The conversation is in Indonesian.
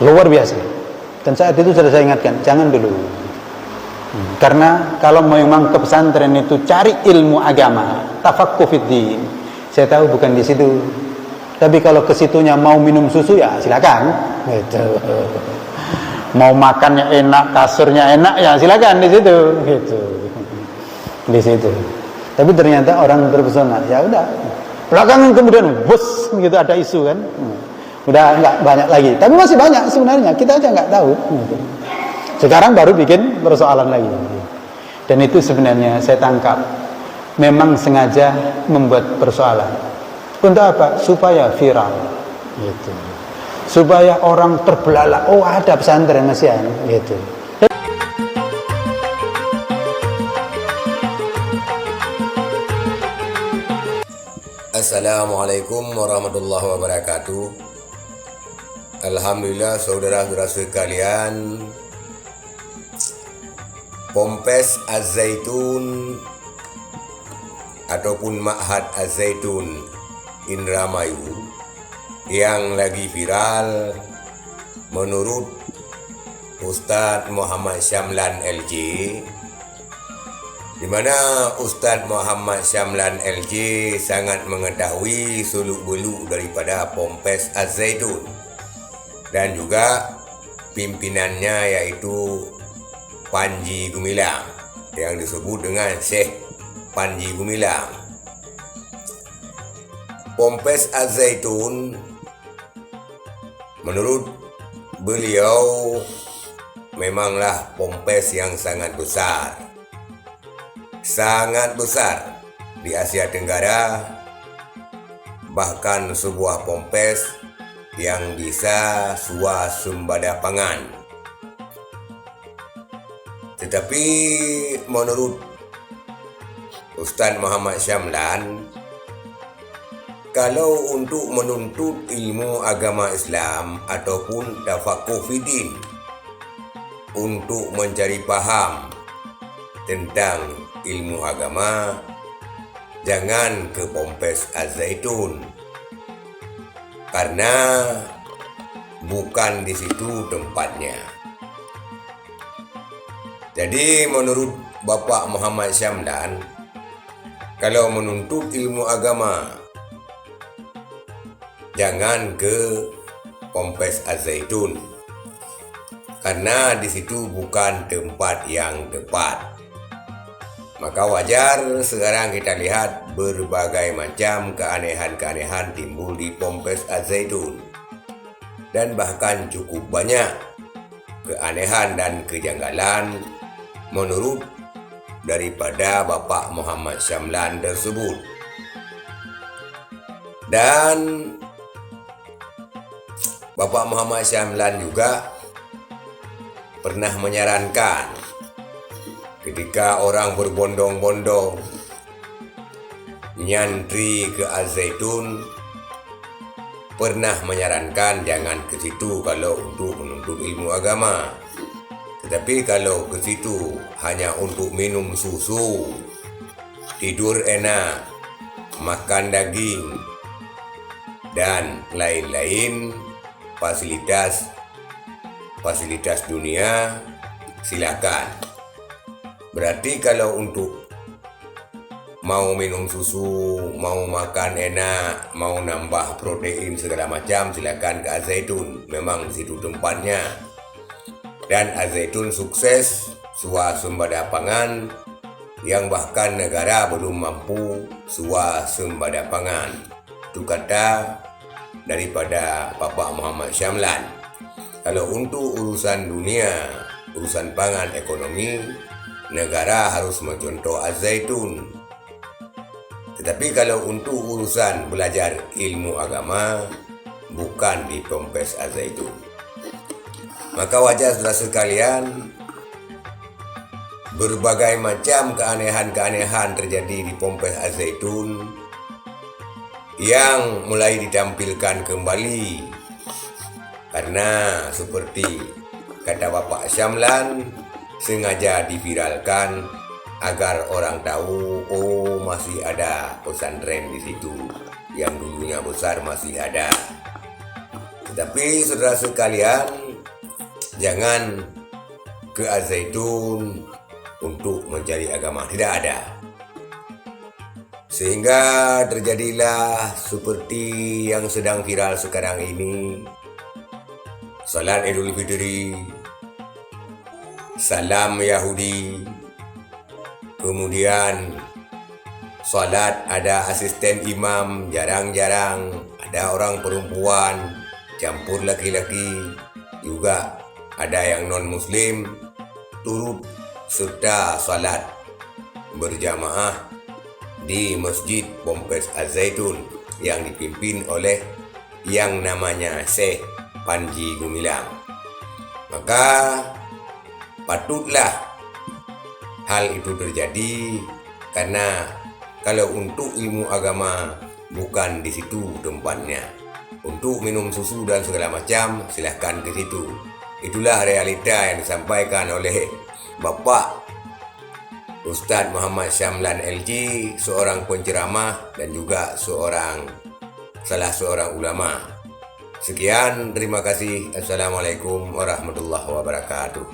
luar biasa. Dan saat itu sudah saya ingatkan, jangan dulu. Karena kalau memang ke pesantren itu cari ilmu agama, tafaqquh fiddin, saya tahu bukan di situ. Tapi kalau ke situnya mau minum susu ya silakan. Gitu. Mau makannya enak, kasurnya enak ya silakan di situ. Gitu. Di situ. Tapi ternyata orang terpesona. Ya udah. Belakangan kemudian bus gitu ada isu kan. Udah nggak banyak lagi. Tapi masih banyak sebenarnya. Kita aja nggak tahu. Sekarang baru bikin persoalan lagi. Dan itu sebenarnya saya tangkap memang sengaja membuat persoalan. Untuk apa? Supaya viral. Gitu. Supaya orang terbelalak. Oh ada pesantren Asian. Gitu. Assalamualaikum warahmatullahi wabarakatuh. Alhamdulillah saudara-saudara sekalian, Ponpes Az-Zaitun ataupun Ma'had Az-Zaitun Indramayu yang lagi viral menurut Ustadz Muhammad Syamlan LJ, di mana Ustadz Muhammad Syamlan LJ sangat mengetahui suluk-beluk daripada Ponpes Az-Zaitun dan juga pimpinannya yaitu Panji Gumilang yang disebut dengan Syekh Panji Gumilang. Ponpes Az-Zaitun menurut beliau memanglah ponpes yang sangat besar di Asia Tenggara, bahkan sebuah ponpes yang bisa swasembada pangan. Tetapi menurut Ustadz Muhammad Syamlan, kalau untuk menuntut ilmu agama Islam ataupun tafaqquh fiddin, untuk mencari paham tentang ilmu agama, jangan ke Ponpes Az-Zaitun, karena bukan di situ tempatnya. Jadi menurut Bapak Muhammad Syamlan, kalau menuntut ilmu agama, jangan ke Ponpes Az-Zaitun, karena di situ bukan tempat yang tepat. Maka wajar sekarang kita lihat berbagai macam keanehan-keanehan timbul di Ponpes Az-Zaitun, dan bahkan cukup banyak keanehan dan kejanggalan menurut daripada Bapak Muhammad Syamlan tersebut. Dan Bapak Muhammad Syamlan juga pernah menyarankan ketika orang berbondong-bondong nyantri ke Az-Zaitun, pernah menyarankan jangan ke situ kalau untuk menuntut ilmu agama. Tetapi kalau ke situ hanya untuk minum susu, tidur enak, makan daging, dan lain-lain fasilitas dunia, silakan. Berarti kalau untuk mau minum susu, mau makan enak, mau nambah protein segala macam, silakan ke Az-Zaitun. Memang di situ tempatnya. Dan Az-Zaitun sukses swasembada pangan yang bahkan negara belum mampu swasembada pangan. Itu kata daripada Bapak Muhammad Syamlan. Kalau untuk urusan dunia, urusan pangan, ekonomi, negara harus mencontoh Az-Zaitun. Tetapi kalau untuk urusan belajar ilmu agama, bukan di Ponpes Az-Zaitun. Maka wajar saudara sekalian, berbagai macam keanehan-keanehan terjadi di Ponpes Az-Zaitun yang mulai ditampilkan kembali, karena seperti kata Bapak Syamlan, sengaja diviralkan agar orang tahu, oh masih ada pesantren di situ, yang dulunya besar masih ada. Tetapi saudara sekalian, jangan ke Al-Zaitun untuk mencari agama, tidak ada. Sehingga terjadilah seperti yang sedang viral sekarang ini, salat Idul Fitri, salam Yahudi, kemudian salat ada asisten imam, jarang-jarang ada orang perempuan, campur laki-laki, juga ada yang non-muslim turut serta salat berjamaah di Masjid Ponpes Al-Zaitun yang dipimpin oleh yang namanya Syekh Panji Gumilang. Maka patutlah hal itu terjadi, karena kalau untuk ilmu agama bukan di situ tempatnya. Untuk minum susu dan segala macam silahkan ke situ. Itulah realita yang disampaikan oleh Bapak Ustadz Muhammad Syamlan LG, seorang penceramah dan juga salah seorang ulama. Sekian, terima kasih. Assalamualaikum warahmatullahi wabarakatuh.